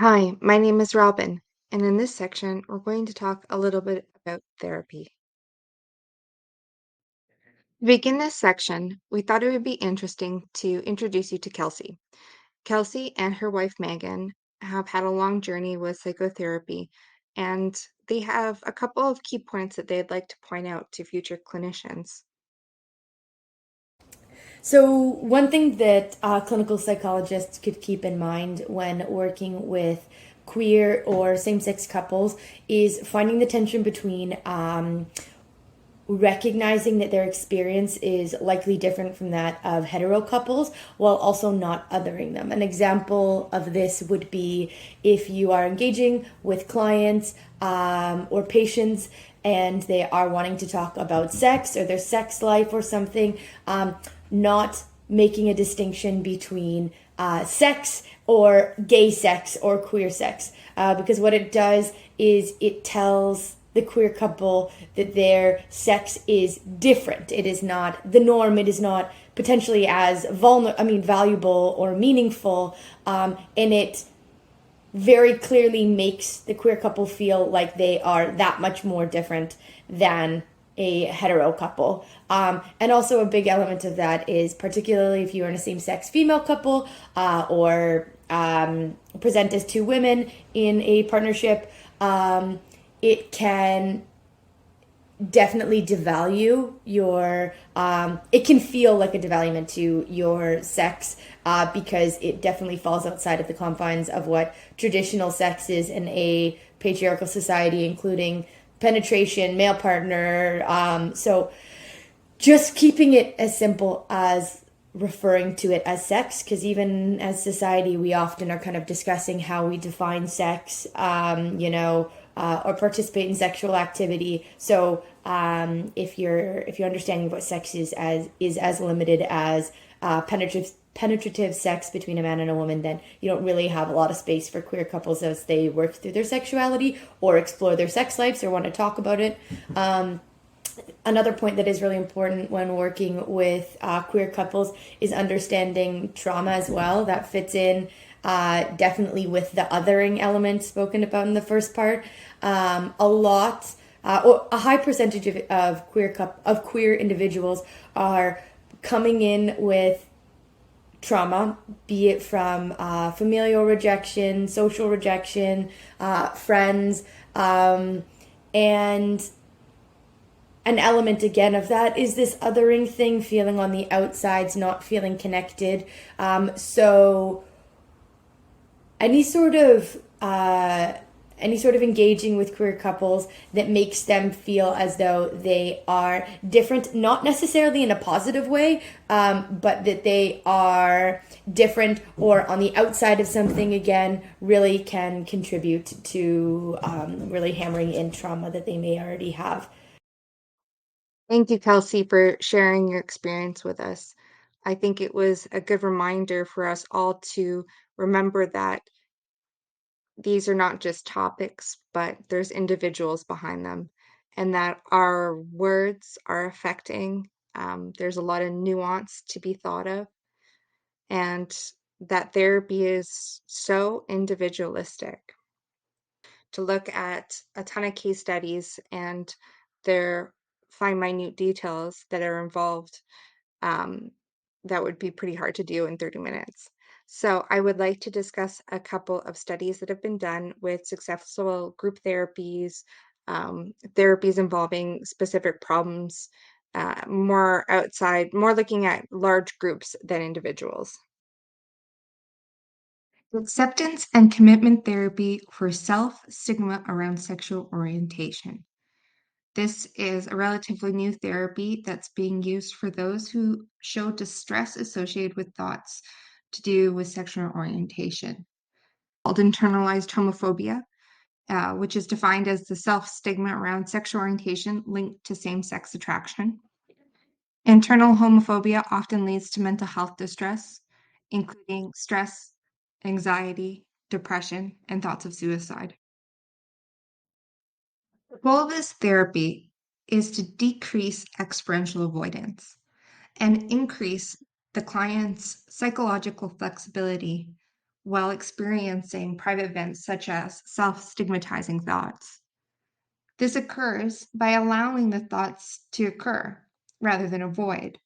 Hi, my name is Robin, and in this section, we're going to talk a little bit about therapy. To begin this section, we thought it would be interesting to introduce you to Kelsey. Kelsey and her wife Megan have had a long journey with psychotherapy, and they have a couple of key points that they'd like to point out to future clinicians. So, one thing that clinical psychologists could keep in mind when working with queer or same sex couples is finding the tension between recognizing that their experience is likely different from that of hetero couples while also not othering them. An example of this would be if you are engaging with clients or patients and they are wanting to talk about sex or their sex life or something, not making a distinction between sex or gay sex or queer sex. Because what it does is it tells the queer couple that their sex is different. It is not the norm. It is not potentially as valuable or meaningful, and it very clearly makes the queer couple feel like they are that much more different than a hetero couple. And also, a big element of that is particularly if you're in a same sex female couple or present as two women in a partnership, it can definitely devalue your it can feel like a devaluement to your sex because it definitely falls outside of the confines of what traditional sex is in a patriarchal society, including penetration, male partner. So just keeping it as simple as referring to it as sex, because even as society we often are kind of discussing how we define sex, or participate in sexual activity. So if your understanding of what sex is as limited as penetrative sex between a man and a woman, then you don't really have a lot of space for queer couples as they work through their sexuality or explore their sex lives or want to talk about it. Another point that is really important when working with queer couples is understanding trauma as well. That fits in definitely with the othering element spoken about in the first part. Or a high percentage of queer individuals are coming in with trauma, be it from familial rejection, social rejection, friends, and an element again of that is this othering thing, feeling on the outsides, not feeling connected. So any sort of engaging with queer couples that makes them feel as though they are different, not necessarily in a positive way, but that they are different or on the outside of something, again, really can contribute to really hammering in trauma that they may already have. Thank you, Kelsey, for sharing your experience with us. I think it was a good reminder for us all to remember that these are not just topics, but there's individuals behind them, and that our words are affecting. There's a lot of nuance to be thought of, and that therapy is so individualistic. To look at a ton of case studies and their fine, minute details that are involved, um, that would be pretty hard to do in 30 minutes. So I would like to discuss a couple of studies that have been done with successful group therapies, therapies involving specific problems, more looking at large groups than individuals. Acceptance and commitment therapy for self stigma around sexual orientation. This is a relatively new therapy that's being used for those who show distress associated with thoughts to do with sexual orientation, called internalized homophobia, which is defined as the self stigma around sexual orientation linked to same sex attraction. Internal homophobia often leads to mental health distress, including stress, anxiety, depression, and thoughts of suicide. The goal of this therapy is to decrease experiential avoidance and increase the client's psychological flexibility while experiencing private events such as self stigmatizing thoughts. This occurs by allowing the thoughts to occur rather than avoid,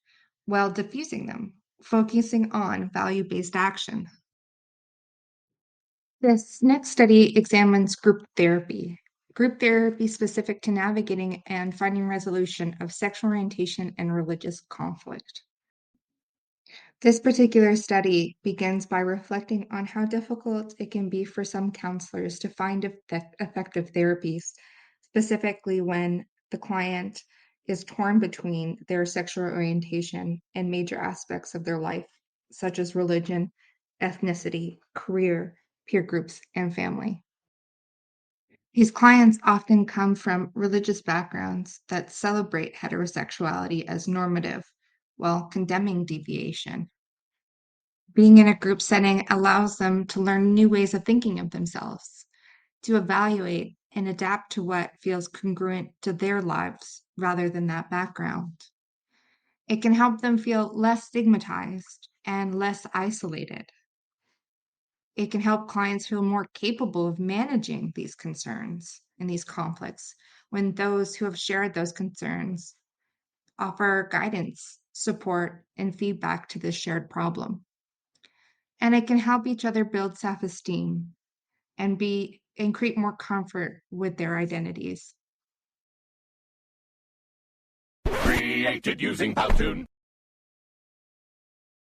while diffusing them, focusing on value based action. This next study examines group therapy. Group therapy specific to navigating and finding resolution of sexual orientation and religious conflict. This particular study begins by reflecting on how difficult it can be for some counselors to find effective therapies, specifically when the client is torn between their sexual orientation and major aspects of their life, such as religion, ethnicity, career, peer groups, and family. These clients often come from religious backgrounds that celebrate heterosexuality as normative while condemning deviation. Being in a group setting allows them to learn new ways of thinking of themselves, to evaluate and adapt to what feels congruent to their lives rather than that background. It can help them feel less stigmatized and less isolated. It can help clients feel more capable of managing these concerns and these conflicts when those who have shared those concerns offer guidance, support, and feedback to this shared problem. And it can help each other build self-esteem and create more comfort with their identities. Created using Powtoon.